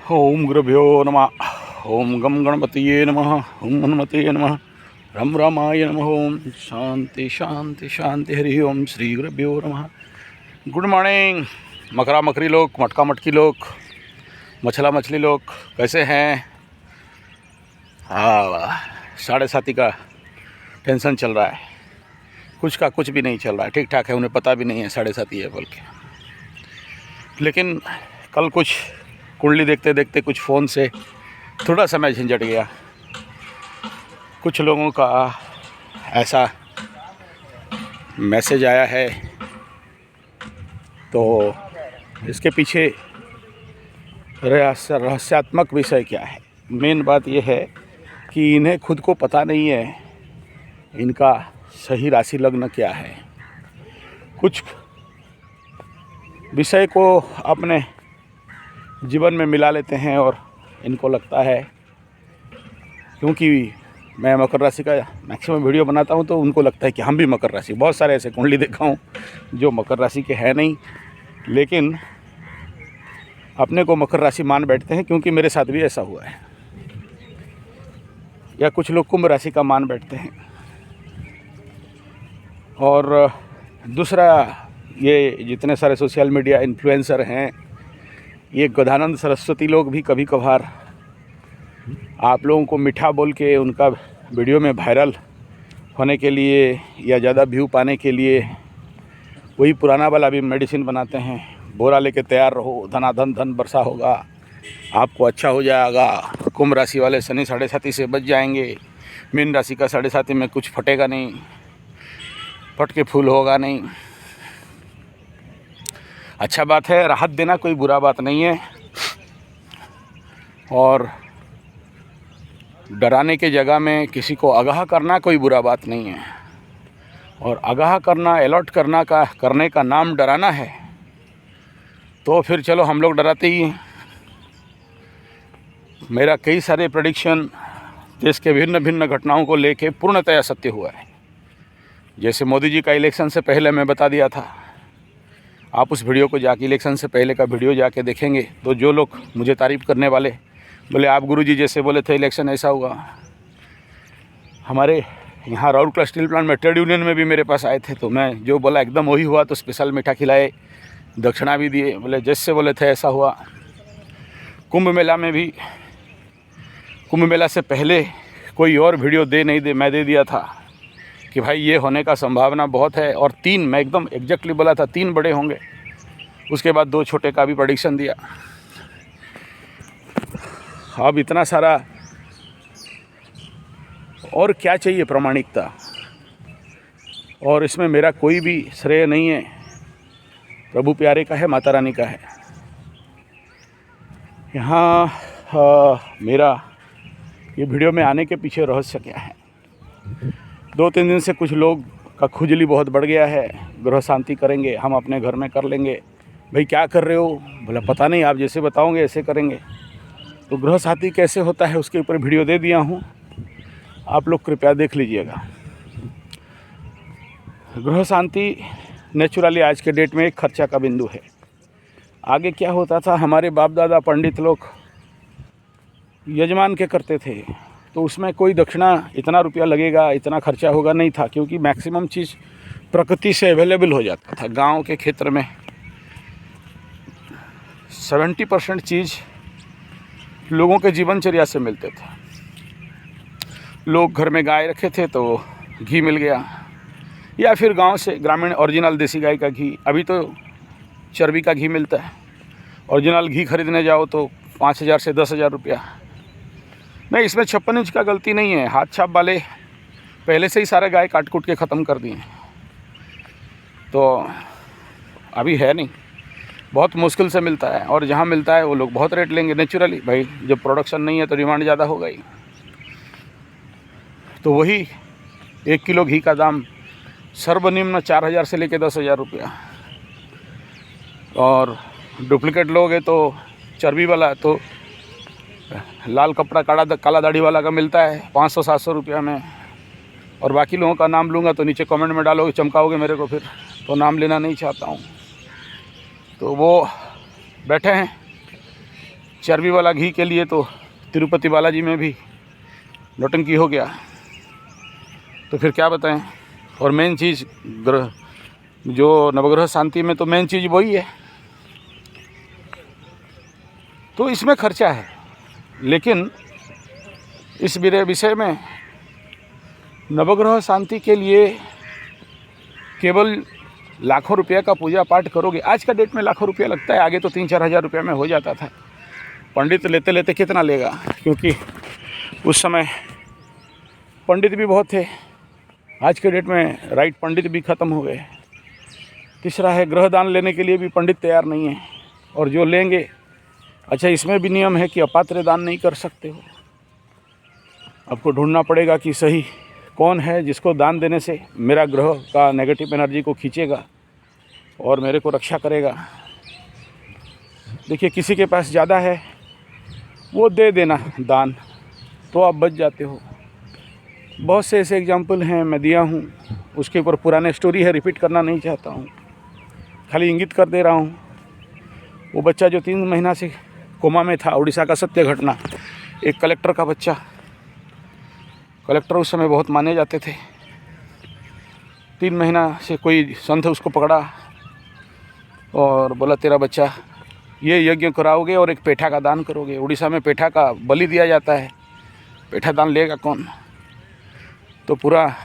ओम गुरुभ्यो नमः। ओम गम गणपतिये नमः। ओम हनुमते नमः। रम रामाय नमः। ओम शांति शांति शांति। हरि ओम श्री गुरुभ्यो नमः। गुड मॉर्निंग मकरा मकरी लोग, मटका मटकी लोग, मछला मछली लोग, कैसे हैं? हाँ, 7:30 का टेंशन चल रहा है, कुछ का कुछ भी नहीं चल रहा है, ठीक ठाक है, उन्हें पता भी नहीं है 7:30 है बोल के। लेकिन कल कुछ कुंडली देखते देखते कुछ फ़ोन से थोड़ा सा मैं झंझट गया। कुछ लोगों का ऐसा मैसेज आया है, तो इसके पीछे रहस्यात्मक विषय क्या है? मेन बात यह है कि इन्हें खुद को पता नहीं है इनका सही राशि लग्न क्या है। कुछ विषय को अपने जीवन में मिला लेते हैं और इनको लगता है, क्योंकि मैं मकर राशि का मैक्सिमम वीडियो बनाता हूं, तो उनको लगता है कि हम भी मकर राशि। बहुत सारे ऐसे कुंडली देखा हूं जो मकर राशि के हैं नहीं, लेकिन अपने को मकर राशि मान बैठते हैं, क्योंकि मेरे साथ भी ऐसा हुआ है। या कुछ लोग कुंभ राशि का मान बैठते हैं। और दूसरा, ये जितने सारे सोशल मीडिया इन्फ्लुएंसर हैं, ये गजानंद सरस्वती लोग भी कभी कभार आप लोगों को मीठा बोल के उनका वीडियो में वायरल होने के लिए या ज़्यादा व्यू पाने के लिए वही पुराना वाला भी मेडिसिन बनाते हैं। बोरा लेके तैयार रहो, धनाधन धन वर्षा होगा, आपको अच्छा हो जाएगा। कुंभ राशि वाले शनि 7:30 से बच जाएंगे। मीन राशि का 7:30 में कुछ फटेगा नहीं, फट के फूल होगा नहीं। अच्छा बात है, राहत देना कोई बुरा बात नहीं है, और डराने के जगह में किसी को आगाह करना कोई बुरा बात नहीं है। और आगाह करना, अलर्ट करने का नाम डराना है, तो फिर चलो हम लोग डराते ही हैं। मेरा कई सारे प्रेडिक्शन देश के भिन्न भिन्न घटनाओं को लेके पूर्णतया सत्य हुआ है। जैसे मोदी जी का इलेक्शन से पहले मैं बता दिया था, आप उस वीडियो को जाके, इलेक्शन से पहले का वीडियो जाके देखेंगे, तो जो लोग मुझे तारीफ़ करने वाले बोले आप गुरुजी जैसे बोले थे इलेक्शन ऐसा हुआ। हमारे यहाँ राउरकेला स्टील प्लांट में ट्रेड यूनियन में भी मेरे पास आए थे, तो मैं जो बोला एकदम वही हुआ। तो स्पेशल मीठा खिलाए, दक्षिणा भी दिए, बोले जैसे बोले थे ऐसा हुआ। कुंभ मेला में भी, कुंभ मेला से पहले कोई और वीडियो मैं दे दिया था कि भाई ये होने का संभावना बहुत है। और 3 मैं एकदम एग्जैक्टली बोला था, 3 बड़े होंगे। उसके बाद 2 छोटे का भी प्रेडिक्शन दिया। अब इतना सारा और क्या चाहिए प्रामाणिकता? और इसमें मेरा कोई भी श्रेय नहीं है, प्रभु प्यारे का है, माता रानी का है। यहाँ मेरा ये वीडियो में आने के पीछे रहस्य क्या है? 2-3 दिन से कुछ लोग का खुजली बहुत बढ़ गया है। ग्रह शांति करेंगे, हम अपने घर में कर लेंगे। भाई क्या कर रहे हो? बोला पता नहीं, आप जैसे बताओगे ऐसे करेंगे। तो ग्रह शांति कैसे होता है उसके ऊपर वीडियो दे दिया हूँ, आप लोग कृपया देख लीजिएगा। ग्रह शांति नेचुरली आज के डेट में एक खर्चा का बिंदु है। आगे क्या होता था, हमारे बाप दादा पंडित लोग यजमान के करते थे, तो उसमें कोई दक्षिणा इतना रुपया लगेगा, इतना खर्चा होगा नहीं था, क्योंकि मैक्सिमम चीज़ प्रकृति से अवेलेबल हो जाता था। गांव के क्षेत्र में 70% चीज़ लोगों के जीवनचर्या से मिलते थे। लोग घर में गाय रखे थे तो घी मिल गया, या फिर गांव से ग्रामीण ओरिजिनल देसी गाय का घी। अभी तो चर्बी का घी मिलता है। ओरिजिनल घी खरीदने जाओ तो 5,000 से 10,000 रुपया। नहीं, इसमें 56 इंच का गलती नहीं है। हाथ छाप वाले पहले से ही सारे गाय काट कूट के ख़त्म कर दिए, तो अभी है नहीं, बहुत मुश्किल से मिलता है। और जहाँ मिलता है वो लोग बहुत रेट लेंगे नेचुरली। भाई जब प्रोडक्शन नहीं है तो डिमांड ज़्यादा होगा ही। तो वही 1 किलो घी का दाम सर्वनिम्न 4,000 से लेकर 10,000 रुपया। और डुप्लीकेट लोगे तो चर्बी वाला तो लाल कपड़ा काला दाढ़ी वाला का मिलता है 500-700 रुपया में। और बाकी लोगों का नाम लूँगा तो नीचे कमेंट में डालोगे, चमकाओगे मेरे को, फिर तो नाम लेना नहीं चाहता हूँ। तो वो बैठे हैं चर्बी वाला घी के लिए तो तिरुपति बालाजी में भी नौटंकी हो गया, तो फिर क्या बताएं। और मेन चीज़ ग्रह जो नवग्रह शांति में तो मेन चीज़ वही है, तो इसमें खर्चा है। लेकिन इस विषय में नवग्रह शांति के लिए केवल लाखों रुपये का पूजा पाठ करोगे, आज का डेट में लाखों रुपया लगता है, आगे तो 3-4 हज़ार रुपये में हो जाता था। पंडित लेते लेते कितना लेगा, क्योंकि उस समय पंडित भी बहुत थे, आज के डेट में राइट पंडित भी ख़त्म हो गए। तीसरा है ग्रह दान लेने के लिए भी पंडित तैयार नहीं है, और जो लेंगे, अच्छा इसमें भी नियम है कि अपात्र दान नहीं कर सकते हो। आपको ढूंढना पड़ेगा कि सही कौन है जिसको दान देने से मेरा ग्रह का नेगेटिव एनर्जी को खींचेगा और मेरे को रक्षा करेगा। देखिए, किसी के पास ज़्यादा है वो दे देना दान, तो आप बच जाते हो। बहुत से ऐसे एग्जाम्पल हैं, मैं दिया हूँ, उसके ऊपर पुराने स्टोरी है, रिपीट करना नहीं चाहता हूँ, खाली इंगित कर दे रहा हूँ। वो बच्चा जो 3 महीना से कोमा में था, उड़ीसा का सत्य घटना, एक कलेक्टर का बच्चा, कलेक्टर उस समय बहुत माने जाते थे। 3 महीना से कोई संत उसको पकड़ा और बोला तेरा बच्चा ये यज्ञ कराओगे और एक पेठा का दान करोगे। उड़ीसा में पेठा का बलि दिया जाता है, पेठा दान लेगा कौन। तो पूरा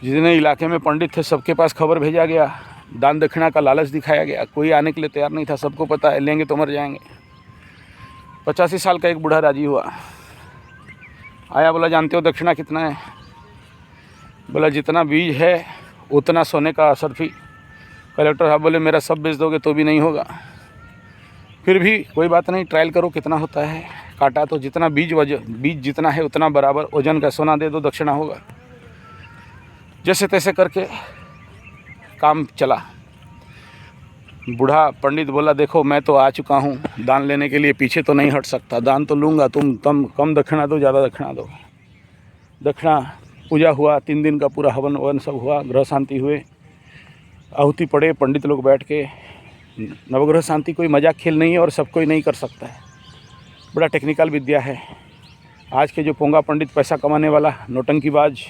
जितने इलाके में पंडित थे सबके पास खबर भेजा गया, दान दक्षिणा का लालच दिखाया गया, कोई आने के लिए तैयार नहीं था, सबको पता है लेंगे तो मर जाएंगे। 85 साल का एक बूढ़ा राजी हुआ, आया, बोला जानते हो दक्षिणा कितना है? बोला जितना बीज है उतना सोने का असरफी। कलेक्टर साहब बोले मेरा सब बेच दोगे तो भी नहीं होगा। फिर भी कोई बात नहीं, ट्रायल करो कितना होता है। काटा तो जितना बीज जितना है उतना बराबर वजन का सोना दे दो, दक्षिणा होगा। जैसे तैसे करके काम चला। बूढ़ा पंडित बोला देखो मैं तो आ चुका हूँ दान लेने के लिए, पीछे तो नहीं हट सकता, दान तो लूँगा, तुम कम दक्षिणा दो, ज़्यादा दक्षिणा दो। दक्षिणा पूजा हुआ, 3 दिन का पूरा हवन वन सब हुआ, ग्रह शांति हुए, आहुति पड़े, पंडित लोग बैठ के। नवग्रह शांति कोई मजाक खेल नहीं है और सब कोई नहीं कर सकता है, बड़ा टेक्निकल विद्या है। आज के जो पोंगा पंडित पैसा कमाने वाला नौटंकीबाज,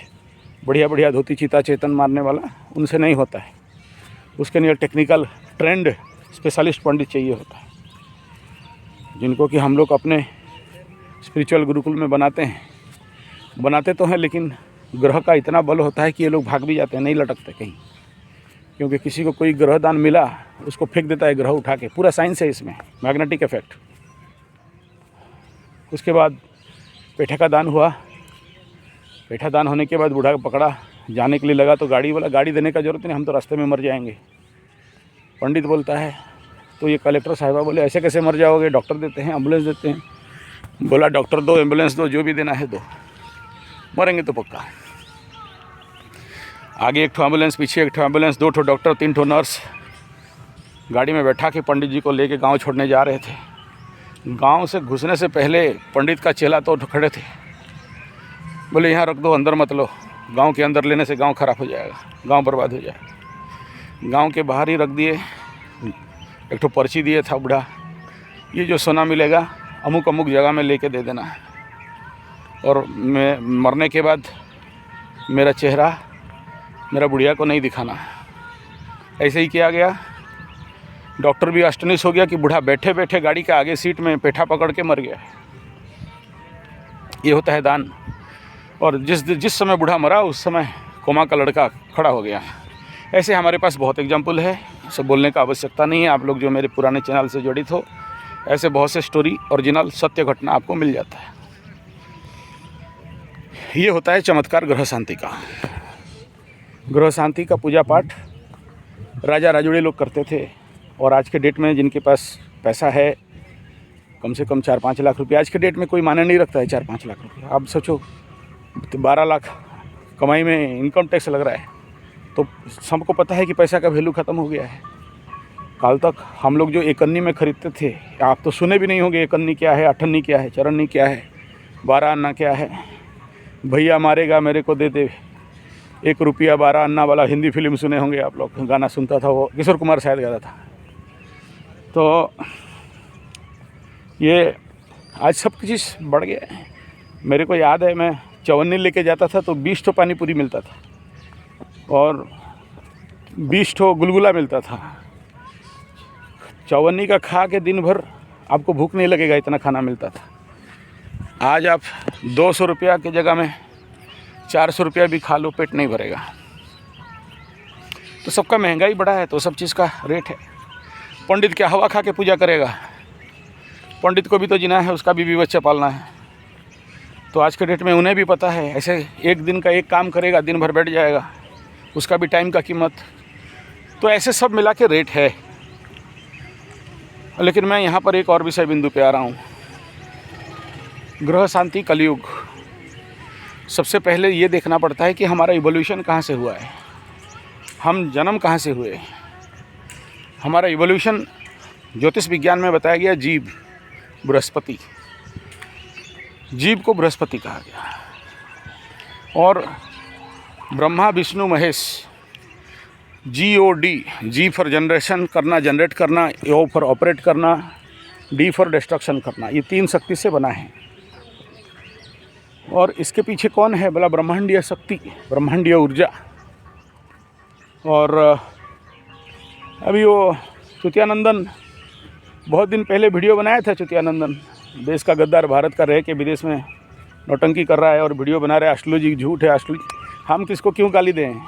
बढ़िया धोती चीता चेतन मारने वाला, उनसे नहीं होता है। उसके लिए टेक्निकल ट्रेंड स्पेशलिस्ट पंडित चाहिए होता है, जिनको कि हम लोग अपने स्पिरिचुअल गुरुकुल में बनाते तो हैं, लेकिन ग्रह का इतना बल होता है कि ये लोग भाग भी जाते हैं, नहीं लटकते कहीं। क्योंकि किसी को कोई ग्रह दान मिला, उसको फेंक देता है ग्रह उठा के, पूरा साइंस है इसमें, मैग्नेटिक इफेक्ट। उसके बाद पेठा का दान हुआ। पेठा दान होने के बाद बूढ़ा पकड़ा, जाने के लिए लगा तो गाड़ी वाला, गाड़ी देने का ज़रूरत नहीं, हम तो रास्ते में मर जाएंगे। पंडित बोलता है, तो ये कलेक्टर साहिबा बोले ऐसे कैसे मर जाओगे, डॉक्टर देते हैं, एम्बुलेंस देते हैं। बोला डॉक्टर दो, एम्बुलेंस दो, जो भी देना है दो, मरेंगे तो पक्का। आगे एक ठो एम्बुलेंस, पीछे एक ठो एम्बुलेंस, 2 ठो डॉक्टर, 3 ठो नर्स गाड़ी में बैठा के पंडित जी को लेके गांव छोड़ने जा रहे थे। गांव से घुसने से पहले पंडित का चेला तो खड़े थे, बोले यहाँ रख दो, अंदर मत लो, गांव के अंदर लेने से गांव खराब हो जाएगा, गांव बर्बाद हो जाएगा। गांव के बाहर ही रख दिए। एक ठो पर्ची दिए था बूढ़ा, ये जो सोना मिलेगा अमुक जगह में लेके दे देना है, और मैं मरने के बाद मेरा चेहरा मेरा बुढ़िया को नहीं दिखाना। ऐसे ही किया गया। डॉक्टर भी अष्टनिश हो गया कि बूढ़ा बैठे बैठे गाड़ी के आगे सीट में पेठा पकड़ के मर गया। ये होता है दान। और जिस समय बूढ़ा मरा उस समय कोमा का लड़का खड़ा हो गया। ऐसे हमारे पास बहुत एग्जाम्पल है, सब बोलने का आवश्यकता नहीं है। आप लोग जो मेरे पुराने चैनल से जड़ित हो, ऐसे बहुत से स्टोरी, ओरिजिनल सत्य घटना आपको मिल जाता है। ये होता है चमत्कार ग्रह शांति का। ग्रह शांति का पूजा पाठ राजा राजुड़े लोग करते थे, और आज के डेट में जिनके पास पैसा है, कम से कम 4-5 लाख रुपये, आज के डेट में कोई माने नहीं रखता है 4-5 लाख रुपये। आप सोचो, 12 लाख कमाई में इनकम टैक्स लग रहा है, तो सबको पता है कि पैसा का वैल्यू ख़त्म हो गया है। काल तक हम लोग जो एकन्नी में खरीदते थे, आप तो सुने भी नहीं होंगे एकन्नी क्या है, अठन्नी क्या है, चरन्नी क्या है, 12 अन्ना क्या है। भैया मारेगा मेरे को दे दे 1 रुपया 12 अन्ना वाला हिंदी फिल्म सुने होंगे आप लोग, गाना सुनता था वो, किशोर कुमार शायद गाता था। तो ये आज सब चीज़ बढ़ गया है। मेरे को याद है मैं चवन्नी लेके जाता था तो 20 ठो पानी पूरी मिलता था और 20 ठो गुलगुला मिलता था। चवन्नी का खा के दिन भर आपको भूख नहीं लगेगा, इतना खाना मिलता था। आज आप 200 रुपया की जगह में 400 रुपया भी खा लो, पेट नहीं भरेगा। तो सबका महंगाई बढ़ा है तो सब चीज़ का रेट है। पंडित क्या हवा खा के पूजा करेगा? पंडित को भी तो जीना है, उसका भी बच्चा पालना है। तो आज के डेट में उन्हें भी पता है, ऐसे एक दिन का एक काम करेगा, दिन भर बैठ जाएगा, उसका भी टाइम का कीमत। तो ऐसे सब मिला के रेट है। लेकिन मैं यहाँ पर एक और विषय बिंदु पे आ रहा हूँ, ग्रह शांति कलयुग। सबसे पहले ये देखना पड़ता है कि हमारा इवोल्यूशन कहाँ से हुआ है, हम जन्म कहाँ से हुए। हमारा इवोल्यूशन ज्योतिष विज्ञान में बताया गया जीव, बृहस्पति, जीव को बृहस्पति कहा गया। और Brahma Vishnu Mahesh, GOD, G for generation करना, जनरेट करना, O फॉर ऑपरेट करना, D फॉर डिस्ट्रक्शन करना, ये 3 शक्ति से बना है। और इसके पीछे कौन है? बोला ब्रह्मांडीय शक्ति, ब्रह्मांडीय ऊर्जा। और अभी वो चुतियानंदन बहुत दिन पहले वीडियो बनाया था। चुतियानंदन देश का गद्दार, भारत का रह के विदेश में नौटंकी कर रहा है और वीडियो बना रहा है। एस्ट्रोलॉजी झूठ है, एस्ट्रोलॉजी। हम किसको क्यों गाली दें?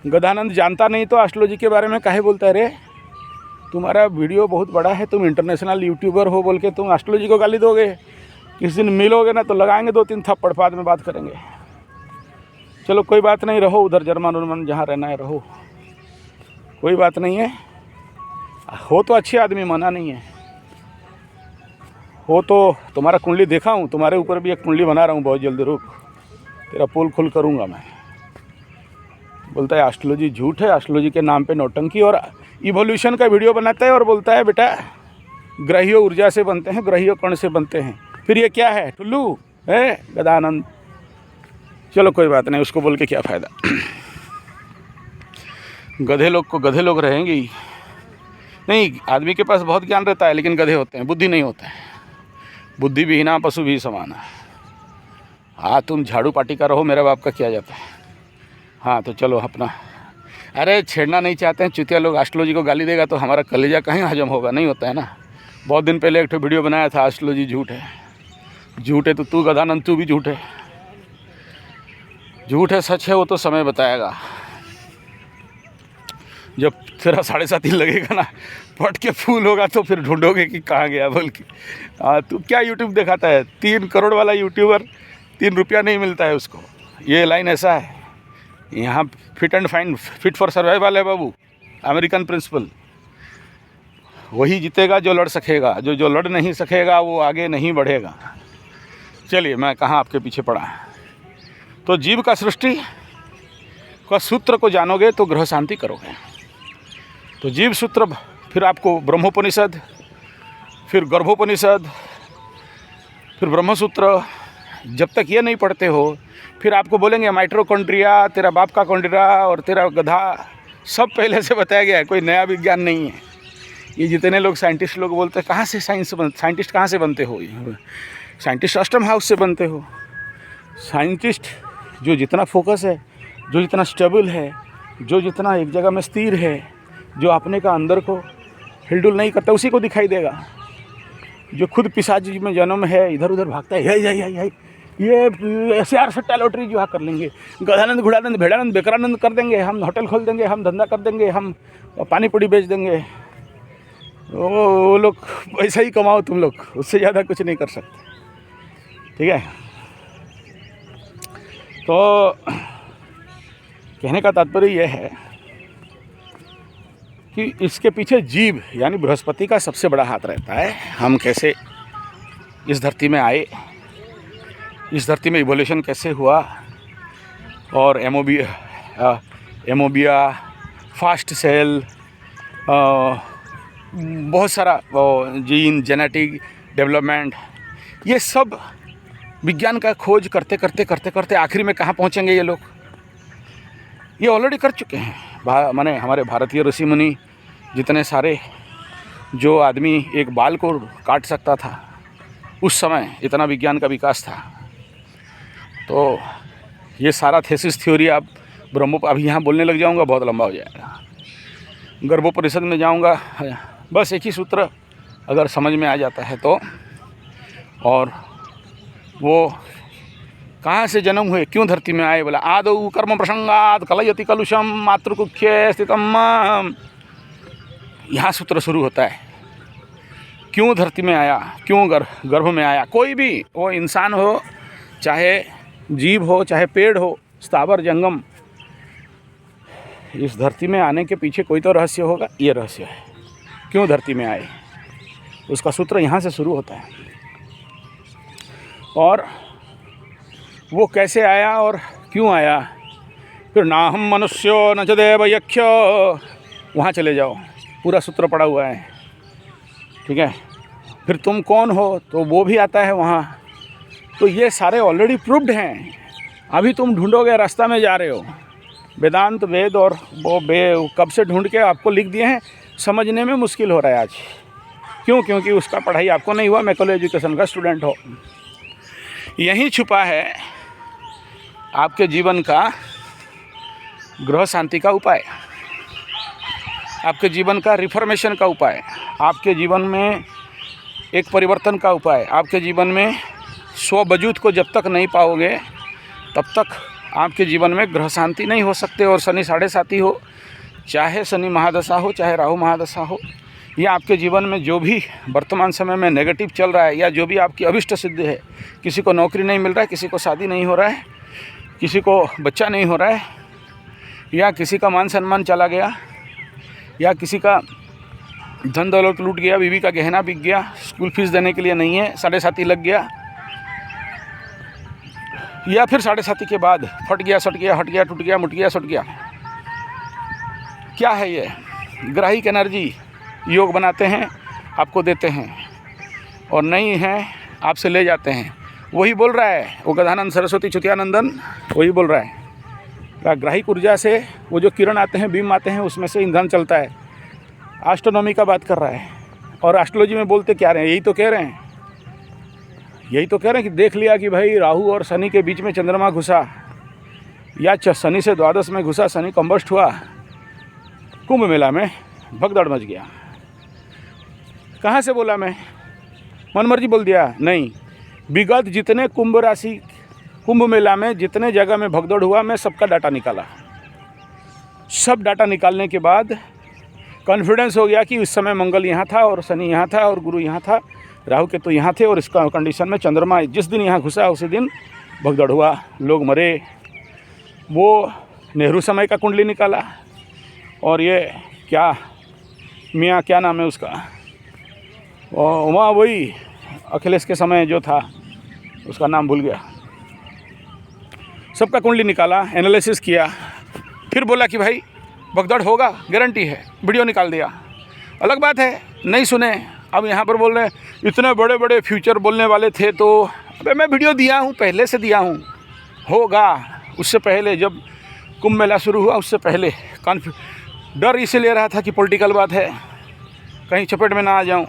गदानंद जानता नहीं तो एस्ट्रोलॉजी के बारे में काहे बोलता है? रे तुम्हारा वीडियो बहुत बड़ा है, तुम इंटरनेशनल यूट्यूबर हो बोल के तुम एस्ट्रोलॉजी को गाली दोगे? किस दिन मिलोगे ना तो लगाएंगे 2-3 थप्पड़, बाद में बात करेंगे। चलो कोई बात नहीं, रहो उधर जर्मन उर्मन जहाँ रहना है रहो, कोई बात नहीं है। हो तो अच्छे आदमी, मना नहीं है। हो तो तुम्हारा कुंडली देखा हूँ, तुम्हारे ऊपर भी एक कुंडली बना रहा हूँ बहुत जल्दी, रुक तेरा पोल खुल करूँगा मैं। बोलता है एस्ट्रोलॉजी झूठ है, एस्ट्रोलॉजी के नाम पे नौटंकी। और इवोल्यूशन का वीडियो बनाता है और बोलता है बेटा ग्रहीय ऊर्जा से बनते हैं, ग्रहीय कण से बनते हैं। फिर ये क्या है? टुल्लू है गदानंद। चलो कोई बात नहीं, उसको बोल के क्या फ़ायदा। गधे लोग को गधे लोग रहेंगे ही नहीं। आदमी के पास बहुत ज्ञान रहता है लेकिन गधे होते हैं, बुद्धि नहीं होता है। बुद्धि भी हिना पशु भी समान है। हाँ तुम झाड़ू पाटी का रहो, मेरा बाप का किया जाता है। हाँ तो चलो अपना, अरे छेड़ना नहीं चाहते हैं चुतिया लोग। एस्ट्रोलॉजी को गाली देगा तो हमारा कलेजा कहीं हजम होगा? नहीं होता है ना। बहुत दिन पहले एक वीडियो बनाया था, एस्ट्रोलॉजी झूठ है। झूठ है तो तू गदानंद, तू भी झूठ है। झूठ है सच है वो तो समय बताएगा। जब तेरा 7.5 लगेगा ना, फट के फूल होगा तो फिर ढूंढोगे कि कहाँ गया बोल के। तू क्या यूट्यूब दिखाता है? 3 करोड़ वाला यूट्यूबर 3 रुपया नहीं मिलता है उसको। ये लाइन ऐसा है। यहाँ fit and fine, fit for survival है बाबू, अमेरिकन प्रिंसिपल। वही जीतेगा जो लड़ सकेगा, जो लड़ नहीं सकेगा वो आगे नहीं बढ़ेगा। चलिए मैं कहाँ आपके पीछे पड़ा। तो जीव का सृष्टि का सूत्र को जानोगे तो ग्रह शांति करोगे। तो जीव सूत्र, फिर आपको ब्रह्मोपनिषद, फिर गर्भोपनिषद, फिर ब्रह्मसूत्र। जब तक ये नहीं पढ़ते हो फिर आपको बोलेंगे माइटोकॉन्ड्रिया, तेरा बाप का कॉन्ड्रिया और तेरा गधा, सब पहले से बताया गया है, कोई नया विज्ञान नहीं है। ये जितने लोग साइंटिस्ट लोग बोलते हैं कहाँ से साइंटिस्ट कहाँ से बनते हो? साइंटिस्ट अष्टम हाउस से बनते हो। साइंटिस्ट जो जितना फोकस है, जो जितना स्टेबल है, जो जितना एक जगह में स्थिर है, जो अपने का अंदर को हिलडुल नहीं करता, उसी को दिखाई देगा। जो खुद पिशाच में जन्म है, इधर उधर भागता है, ये SR सट्टा लॉटरी जो कर लेंगे, गधानंद घुड़ानंद भेड़ानंद बेकरानंद कर देंगे, हम होटल खोल देंगे, हम धंधा कर देंगे, हम पानी पूड़ी बेच देंगे। वो लोग पैसा ही कमाओ तुम लोग, उससे ज़्यादा कुछ नहीं कर सकते। ठीक है। तो कहने का तात्पर्य यह है कि इसके पीछे जीव यानी बृहस्पति का सबसे बड़ा हाथ रहता है। हम कैसे इस धरती में आए, इस धरती में इवोल्यूशन कैसे हुआ, और एमोबिया, फास्ट सेल, बहुत सारा जीन, जेनेटिक डेवलपमेंट, ये सब विज्ञान का खोज करते करते आखिर में कहाँ पहुँचेंगे ये लोग? ये ऑलरेडी कर चुके हैं। माने हमारे भारतीय ऋषि मुनि जितने सारे, जो आदमी एक बाल को काट सकता था, उस समय इतना विज्ञान का विकास था। तो ये सारा थीसिस थ्योरी आप अभी यहाँ बोलने लग जाऊँगा, बहुत लंबा हो जाएगा। गर्भोपनिषद में जाऊँगा, बस एक ही सूत्र अगर समझ में आ जाता है तो, और वो कहाँ से जन्म हुए, क्यों धरती में आए, बोला आदौ कर्म प्रसंगात कलयति कलुषम मातृकुख्ये स्थितम, यहाँ सूत्र शुरू होता है। क्यों धरती में आया, क्यों गर्भ में आया। कोई भी, वो इंसान हो, चाहे जीव हो, चाहे पेड़ हो, स्थावर जंगम, इस धरती में आने के पीछे कोई तो रहस्य होगा। ये रहस्य है, क्यों धरती में आए, उसका सूत्र यहाँ से शुरू होता है। और वो कैसे आया और क्यों आया, फिर ना हम मनुष्यो न च देव यक्ष्यो, वहाँ चले जाओ, पूरा सूत्र पड़ा हुआ है, ठीक है। फिर तुम कौन हो, तो वो भी आता है वहाँ। तो ये सारे ऑलरेडी प्रूव्ड हैं, अभी तुम ढूंढोगे, रास्ता में जा रहे हो। वेदांत वेद और वो कब से ढूंढ के आपको लिख दिए हैं, समझने में मुश्किल हो रहा है आज। क्यों? क्योंकि उसका पढ़ाई आपको नहीं हुआ, मैकले एजुकेशन का स्टूडेंट हो। यहीं छुपा है आपके जीवन का गृह शांति का उपाय, आपके जीवन का रिफॉर्मेशन का उपाय, आपके जीवन में एक परिवर्तन का उपाय। आपके जीवन में स्ववजूद को जब तक नहीं पाओगे, तब तक आपके जीवन में ग्रह शांति नहीं हो सकते। और शनि 7.5 हो, चाहे शनि महादशा हो, चाहे राहु महादशा हो, या आपके जीवन में जो भी वर्तमान समय में नेगेटिव चल रहा है, या जो भी आपकी अभिष्ट सिद्धि है, किसी को नौकरी नहीं मिल रहा है, किसी को शादी नहीं हो रहा है, किसी को बच्चा नहीं हो रहा है, या किसी का मान सम्मान चला गया, या किसी का धन दौलत लूट गया, बीवी का गहना बिक गया, स्कूल फीस देने के लिए नहीं है, 7.5 लग गया, या फिर 7.5 के बाद फट गया, सट गया, हट गया, टूट गया, मुट गया, सट गया। क्या है ये? ग्राहिक एनर्जी योग बनाते हैं, आपको देते हैं, और नहीं है आपसे ले जाते हैं। वही बोल रहा है वो गजानन सरस्वती चुतियानंदन, वही बोल रहा है। ग्राहिक ऊर्जा से वो जो किरण आते हैं, बीम आते हैं, उसमें से ईंधन चलता है। एस्ट्रोनॉमी का बात कर रहा है। और एस्ट्रोलॉजी में बोलते क्या रहे हैं, यही तो कह रहे हैं, यही तो कह रहे हैं कि देख लिया कि भाई राहु और शनि के बीच में चंद्रमा घुसा, या शनि से द्वादश में घुसा, शनि कंबस्ट हुआ, कुंभ मेला में भगदड़ मच गया। कहाँ से बोला मैं? मनमर्जी बोल दिया? नहीं, विगत जितने कुंभ मेला में जितने जगह में भगदड़ हुआ, मैं सबका डाटा निकाला। सब डाटा निकालने के बाद कॉन्फिडेंस हो गया कि इस समय मंगल यहाँ था, और शनि यहाँ था, और गुरु यहाँ था, राहु के तो यहाँ थे, और इसका कंडीशन में चंद्रमा जिस दिन यहाँ घुसा उसी दिन भगदड़ हुआ, लोग मरे। वो नेहरू समय का कुंडली निकाला, और ये क्या मियाँ, क्या नाम है उसका, वहाँ वही अखिलेश के समय जो था, उसका नाम भूल गया, सबका कुंडली निकाला, एनालिसिस किया, फिर बोला कि भाई भगदड़ होगा, गारंटी है, वीडियो निकाल दिया। अलग बात है नहीं सुने, अब यहाँ पर बोल रहे हैं इतने बड़े बड़े फ्यूचर बोलने वाले थे, तो अबे मैं वीडियो दिया हूँ, पहले से दिया हूँ, होगा। उससे पहले जब कुंभ मेला शुरू हुआ, उससे पहले डर इसीलिए रहा था कि पॉलिटिकल बात है, कहीं चपेट में ना आ जाऊँ,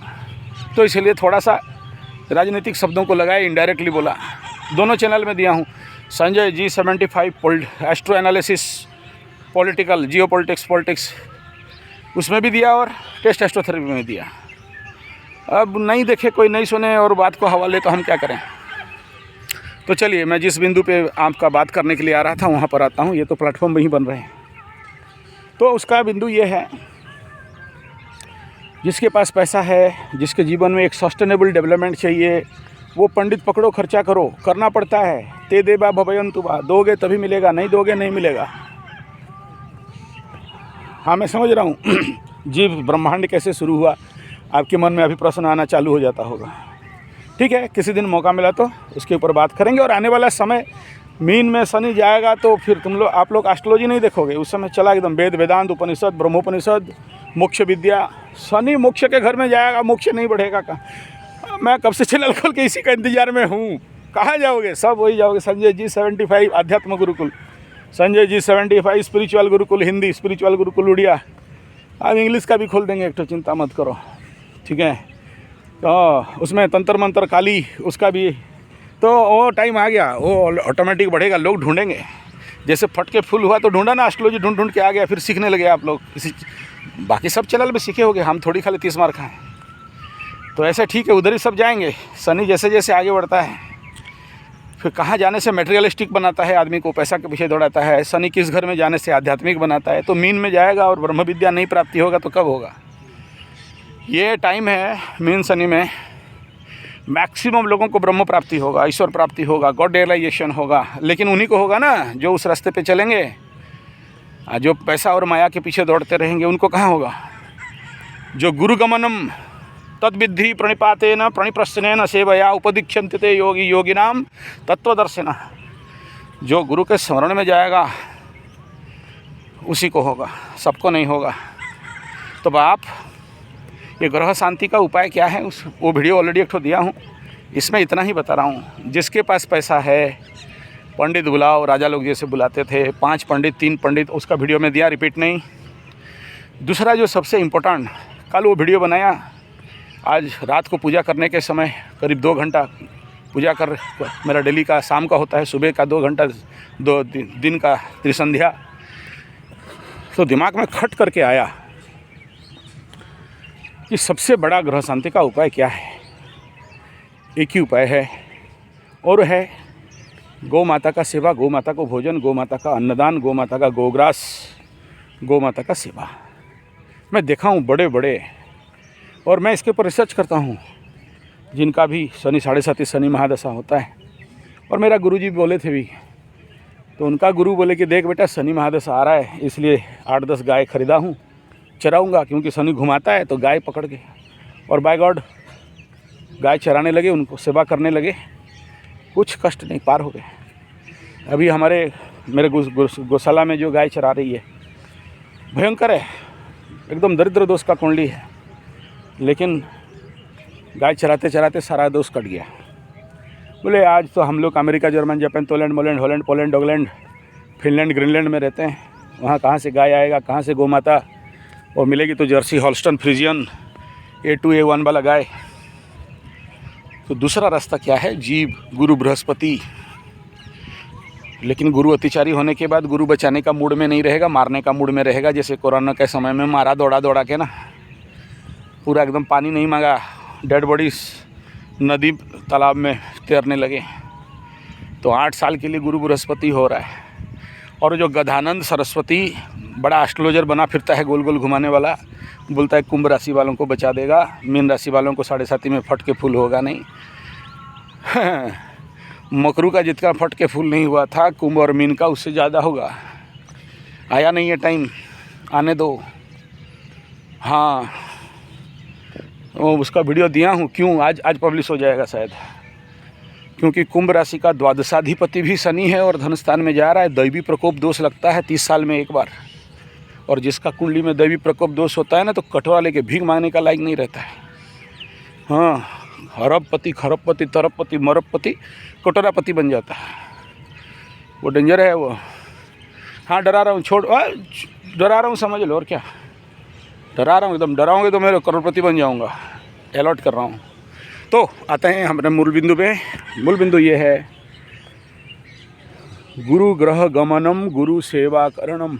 तो इसलिए थोड़ा सा राजनीतिक शब्दों को लगाए, इनडायरेक्टली बोला। दोनों चैनल में दिया हूँ, Sanjay G75 astro analysis, political, जियो पॉलिटिक्स, उसमें भी दिया, और टेस्ट एस्ट्रोथेरेपी में दिया। अब नहीं देखे, कोई नहीं सुने और बात को हवाले, तो हम क्या करें। तो चलिए, मैं जिस बिंदु पे आपका बात करने के लिए आ रहा था वहाँ पर आता हूँ। ये तो प्लेटफॉर्म ही बन रहे हैं। तो उसका बिंदु ये है, जिसके पास पैसा है, जिसके जीवन में एक सस्टेनेबल डेवलपमेंट चाहिए, वो पंडित पकड़ो, खर्चा करो, करना पड़ता है। ते देवा भवयन्तु बा, दोगे तभी मिलेगा, नहीं दोगे नहीं मिलेगा। हाँ, मैं समझ रहा हूँ जीव ब्रह्मांड कैसे शुरू हुआ, आपके मन में अभी प्रश्न आना चालू हो जाता होगा। ठीक है, किसी दिन मौका मिला तो उसके ऊपर बात करेंगे। और आने वाला समय मीन में शनि जाएगा, तो फिर आप लोग एस्ट्रोलॉजी नहीं देखोगे, उस समय चला एकदम वेद, वेदांत, उपनिषद, ब्रह्मोपनिषद, मोक्ष विद्या। शनि मोक्ष के घर में जाएगा, मोक्ष नहीं बढ़ेगा। कहाँ? मैं कब से चैनल खोल के इसी का इंतजार में हूँ। कहाँ जाओगे? सब वही जाओगे, संजय G75 आध्यात्म Gurukul, Sanjay G75 spiritual Gurukul Hindi, spiritual Gurukul Odia. अब इंग्लिश का भी खोल देंगे एक तो, चिंता मत करो। ठीक है। तो उसमें तंत्र मंत्र काली उसका भी, तो वो टाइम आ गया, वो ऑटोमेटिक बढ़ेगा, लोग ढूंढेंगे। जैसे फट के फूल हुआ तो ढूंढा ना, एस्ट्रोलॉजी ढूंढ ढूंढ के आ गया, फिर सीखने लगे आप लोग। किसी बाकी सब चैनल में सीखे होगे, हम थोड़ी खाली 30 मार खाएँ। तो ऐसे ठीक है, उधर ही सब जाएंगे। शनि जैसे जैसे आगे बढ़ता है, फिर कहाँ जाने से मटेरियलिस्टिक बनाता है आदमी को, पैसा के पीछे दौड़ाता है। शनि किस घर में जाने से आध्यात्मिक बनाता है। तो मीन में जाएगा और ब्रह्म विद्या नहीं प्राप्ति होगा तो कब होगा। ये टाइम है मीन शनि में मैक्सिमम लोगों को ब्रह्म प्राप्ति होगा, ईश्वर प्राप्ति होगा, गॉड रियलाइजेशन होगा। लेकिन उन्हीं को होगा ना जो उस रास्ते पे चलेंगे। जो पैसा और माया के पीछे दौड़ते रहेंगे उनको कहाँ होगा। जो गुरु गमनम तद्विद्धि प्रणिपातेन प्रणिप्रश्नेन सेवया उपदीक्षन्ते ते योगी योगिनाम तत्वदर्शिनः। जो गुरु के स्मरण में जाएगा उसी को होगा, सबको नहीं होगा। तो आप ये ग्रह शांति का उपाय क्या है, वो वीडियो ऑलरेडी एक ठो दिया हूँ, इसमें इतना ही बता रहा हूँ। जिसके पास पैसा है पंडित बुलाओ, राजा लोग जैसे बुलाते थे, 5 पंडित 3 पंडित, उसका वीडियो में दिया, रिपीट नहीं। दूसरा जो सबसे इम्पोर्टेंट, कल वो वीडियो बनाया, आज रात को पूजा करने के समय करीब 2 घंटा पूजा कर, मेरा डेली का शाम का होता है, सुबह का 2 घंटा, 2 दिन का त्रिसंध्या। तो दिमाग में खट करके आया कि सबसे बड़ा ग्रह शांति का उपाय क्या है। एक ही उपाय है और है गौ माता का सेवा, गौ माता को भोजन, गौ माता का अन्नदान, गौ माता का गोग्रास, गौ माता का सेवा। मैं देखा हूँ बड़े बड़े, और मैं इसके ऊपर रिसर्च करता हूँ, जिनका भी शनि 7.5 शनि महादशा होता है। और मेरा गुरुजी बोले थे भी, तो उनका गुरु बोले कि देख बेटा शनि महादशा आ रहा है, इसलिए 8-10 गाय खरीदा हूँ, चराऊँगा, क्योंकि शनि घुमाता है। तो गाय पकड़ के और बाय गॉड गाय चराने लगे, उनको सेवा करने लगे, कुछ कष्ट नहीं, पार हो गए। अभी मेरे गौशाला में जो गाय चरा रही है भयंकर है, एकदम दरिद्र दोष का कुंडली है, लेकिन गाय चराते चराते सारा दोष कट गया। बोले आज तो हम लोग अमेरिका, जर्मन, जापान, तोलैंड, मोलैंड, हॉलैंड, पोलैंड, डॉगलैंड, फिनलैंड, ग्रीनलैंड में रहते हैं, वहाँ कहाँ से गाय आएगा, कहाँ से गौ माता, और मिलेगी तो Jersey, Holstein, Friesian, A2 A1 वाला गाय। तो दूसरा रास्ता क्या है, जीव, गुरु बृहस्पति। लेकिन गुरु अतिचारी होने के बाद गुरु बचाने का मूड में नहीं रहेगा, मारने का मूड में रहेगा। जैसे कोरोना के समय में मारा दौड़ा के ना, पूरा एकदम पानी नहीं मांगा, डेड बॉडीज नदी तालाब में तैरने लगे। तो 8 साल के लिए गुरु बृहस्पति हो रहा है। और जो गधानंद सरस्वती बड़ा एस्ट्रोलॉजर बना फिरता है, गोल गोल घुमाने वाला, बोलता है कुंभ राशि वालों को बचा देगा, मीन राशि वालों को 7.5 में फट के फूल होगा नहीं। मकरू का जितना फट के फूल नहीं हुआ था, कुंभ और मीन का उससे ज़्यादा होगा। आया नहीं है टाइम, आने दो। हाँ, उसका वीडियो दिया हूँ, क्यों आज पब्लिश हो जाएगा शायद, क्योंकि कुंभ राशि का द्वादशाधिपति भी शनि है और धन स्थान में जा रहा है। दैवी प्रकोप दोष लगता है 30 साल में एक बार, और जिसका कुंडली में दैवी प्रकोप दोष होता है ना, तो कटोरा लेके भीख मांगने का लायक नहीं रहता है। हाँ, हरबपति, खरबपति, तरबपति, मरबपति, कटोरापति बन जाता है। वो डेंजर है वो। हाँ, डरा रहा हूँ, डरा रहा हूँ, समझ लो, और क्या डरा रहा हूँ, एकदम डराओगे तो मैं करोड़पति बन जाऊँगा, अलॉट कर रहा हूँ। तो आते हैं हमारे मूल बिंदु पे। मूल बिंदु ये है, गुरु ग्रह गमनम, गुरु सेवा करणम।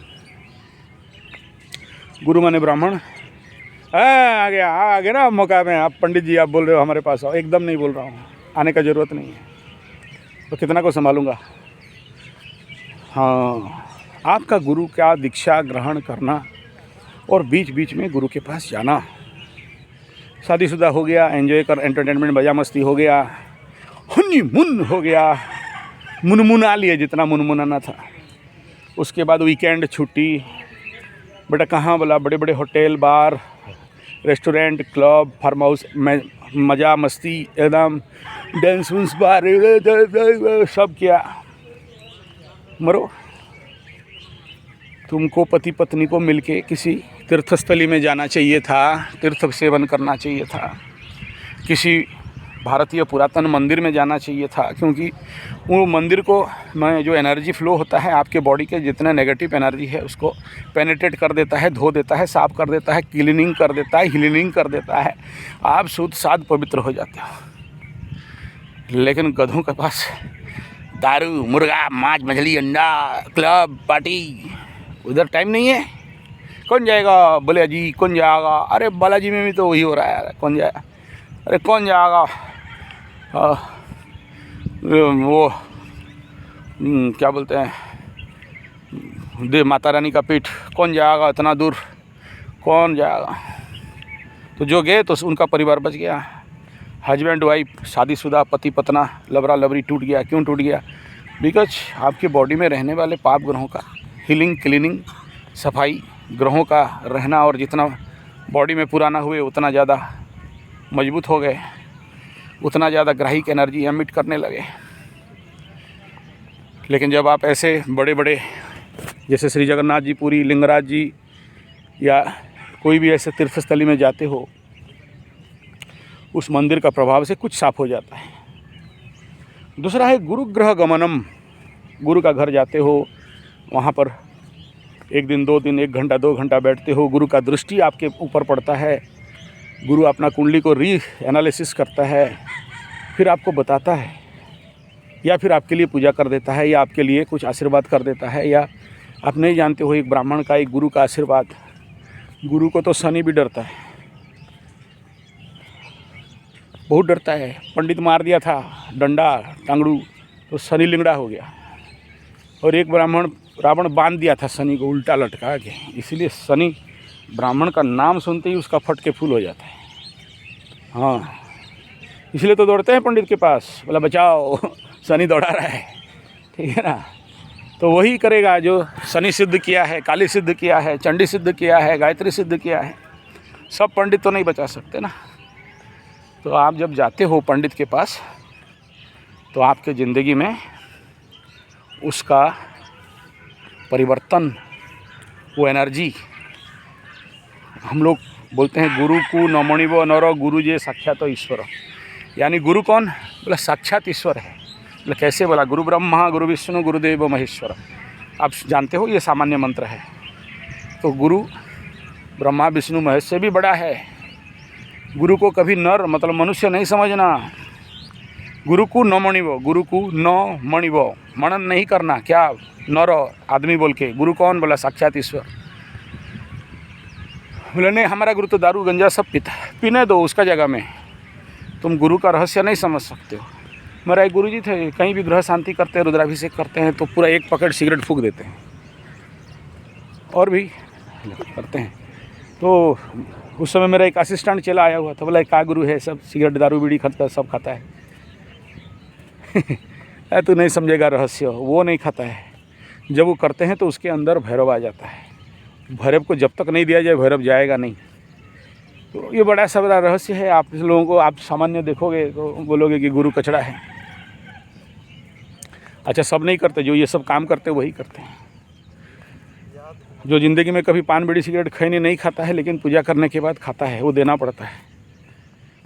गुरु माने ब्राह्मण। आ गया ना मौका में। आप पंडित जी आप बोल रहे हो हमारे पास आओ, एकदम नहीं बोल रहा हूँ, आने का ज़रूरत नहीं है। तो कितना को संभालूंगा। हाँ, आपका गुरु का दीक्षा ग्रहण करना और बीच बीच में गुरु के पास जाना। शादीशुदा हो गया, एंजॉय कर, एंटरटेनमेंट, मजा मस्ती हो गया, हनीमून हो गया, मुनमुना लिए जितना मुनमुनाना था। उसके बाद वीकेंड छुट्टी, बेटा कहाँ बोला, बड़े बड़े होटल, बार, रेस्टोरेंट, क्लब, फार्म हाउस में मज़ा मस्ती, एकदम डांस वंस बार सब किया। मरो। तुमको पति पत्नी को मिलके किसी तीर्थस्थली में जाना चाहिए था, तीर्थ सेवन करना चाहिए था, किसी भारतीय पुरातन मंदिर में जाना चाहिए था, क्योंकि वो मंदिर को में जो एनर्जी फ्लो होता है आपके बॉडी के जितना नेगेटिव एनर्जी है उसको पेनिट्रेट कर देता है, धो देता है, साफ़ कर देता है, क्लीनिंग कर देता है, हीलिंग कर देता है, आप शुद्ध साध पवित्र हो जाते हो। लेकिन गधों के पास दारू, मुर्गा, मांस, मछली, अंडा, क्लब, पार्टी, उधर टाइम नहीं है। कौन जाएगा बालाजी, कौन जाएगा? अरे बालाजी में भी तो वही हो रहा है, कौन जाएगा? अरे कौन जाएगा वो क्या बोलते हैं दे माता रानी का पीठ, कौन जाएगा इतना दूर, कौन जाएगा? तो जो गए तो उनका परिवार बच गया। हस्बैंड वाइफ, शादीशुदा पति पत्नी, लवरा लवरी टूट गया। क्यों टूट गया? बिकॉज आपके बॉडी में रहने वाले पाप ग्रहों का हीलिंग, क्लीनिंग, सफाई ग्रहों का रहना, और जितना बॉडी में पुराना हुए उतना ज़्यादा मजबूत हो गए, उतना ज़्यादा ग्राहिक एनर्जी एमिट करने लगे। लेकिन जब आप ऐसे बड़े बड़े जैसे श्री जगन्नाथ जी, पुरी, लिंगराज जी या कोई भी ऐसे तीर्थस्थली में जाते हो, उस मंदिर का प्रभाव से कुछ साफ हो जाता है। दूसरा है गुरु ग्रह गमनम। गुरु का घर जाते हो, वहाँ पर एक दिन, 2 दिन, 1 घंटा, 2 घंटा बैठते हो, गुरु का दृष्टि आपके ऊपर पड़ता है, गुरु अपना कुंडली को री एनालिसिस करता है, फिर आपको बताता है, या फिर आपके लिए पूजा कर देता है, या आपके लिए कुछ आशीर्वाद कर देता है, या आप नहीं जानते हो एक ब्राह्मण का, एक गुरु का आशीर्वाद। गुरु को तो शनि भी डरता है, बहुत डरता है। पंडित मार दिया था डंडा टांगड़ू तो शनि लिंगड़ा हो गया, और एक ब्राह्मण रावण बांध दिया था शनि को उल्टा लटका के, इसलिए शनि ब्राह्मण का नाम सुनते ही उसका फट के फूल हो जाता है। हाँ, इसलिए तो दौड़ते हैं पंडित के पास, बोला बचाओ शनि दौड़ा रहा है, ठीक है ना। तो वही करेगा जो शनि सिद्ध किया है, काली सिद्ध किया है, चंडी सिद्ध किया है, गायत्री सिद्ध किया है। सब पंडित तो नहीं बचा सकते ना। तो आप जब जाते हो पंडित के पास तो आपके ज़िंदगी में उसका परिवर्तन, वो एनर्जी, हम लोग बोलते हैं गुरु को नमणिवो नरो गुरु जे साक्षात ईश्वर। यानी गुरु कौन? बोला साक्षात ईश्वर है। बोला कैसे? बोला गुरु ब्रह्मा गुरु विष्णु गुरुदेव महेश्वर। आप जानते हो ये सामान्य मंत्र है। तो गुरु ब्रह्मा विष्णु महेश से भी बड़ा है। गुरु को कभी नर मतलब मनुष्य नहीं समझना। गुरु को न मणिवो, गुरु को न मणिवो, मनन नहीं करना। क्या नर आदमी बोल के? गुरु कौन? बोला साक्षात ईश्वर। बोले नहीं, हमारा गुरु तो दारू गंजा सब पीता है, पीने दो उसका जगह में, तुम गुरु का रहस्य नहीं समझ सकते हो। मेरा एक गुरुजी थे, कहीं भी ग्रह शांति करते हैं, रुद्राभिषेक करते हैं तो पूरा एक पकड़ सिगरेट फूंक देते हैं, और भी करते हैं। तो उस समय मेरा एक असिस्टेंट चला आया हुआ था, बोला क्या गुरु है, सब सिगरेट दारू बीड़ी खाता है, सब खाता है। तू नहीं समझेगा रहस्य, वो नहीं खाता है। जब वो करते हैं तो उसके अंदर भैरव आ जाता है। भैरव को जब तक नहीं दिया जाए भैरव जाएगा नहीं। तो ये बड़ा सा बड़ा रहस्य है। आप लोगों को, आप सामान्य देखोगे तो बोलोगे कि गुरु कचड़ा है। अच्छा, सब नहीं करते, जो ये सब काम करते वही करते हैं। जो ज़िंदगी में कभी पान बीड़ी सिगरेट खैनी नहीं खाता है लेकिन पूजा करने के बाद खाता है, वो देना पड़ता है।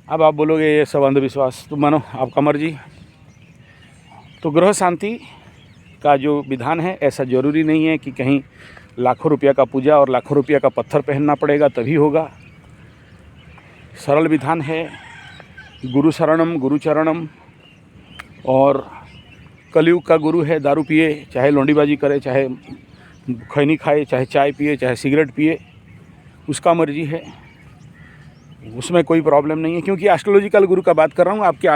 अब आप बोलोगे ये सब अंधविश्वास, तो मानो आपका मर्जी। तो ग्रह शांति का जो विधान है, ऐसा ज़रूरी नहीं है कि कहीं लाखों रुपया का पूजा और लाखों रुपया का पत्थर पहनना पड़ेगा तभी होगा। सरल विधान है, गुरु शरणम गुरु चरणम। और कलयुग का गुरु है, दारू पिए, चाहे लौंडीबाजी करे, चाहे खैनी खाए, चाहे चाय पिए, चाहे सिगरेट पिए, उसका मर्जी है, उसमें कोई प्रॉब्लम नहीं है। क्योंकि एस्ट्रोलॉजिकल गुरु का बात कर रहा हूँ, आपके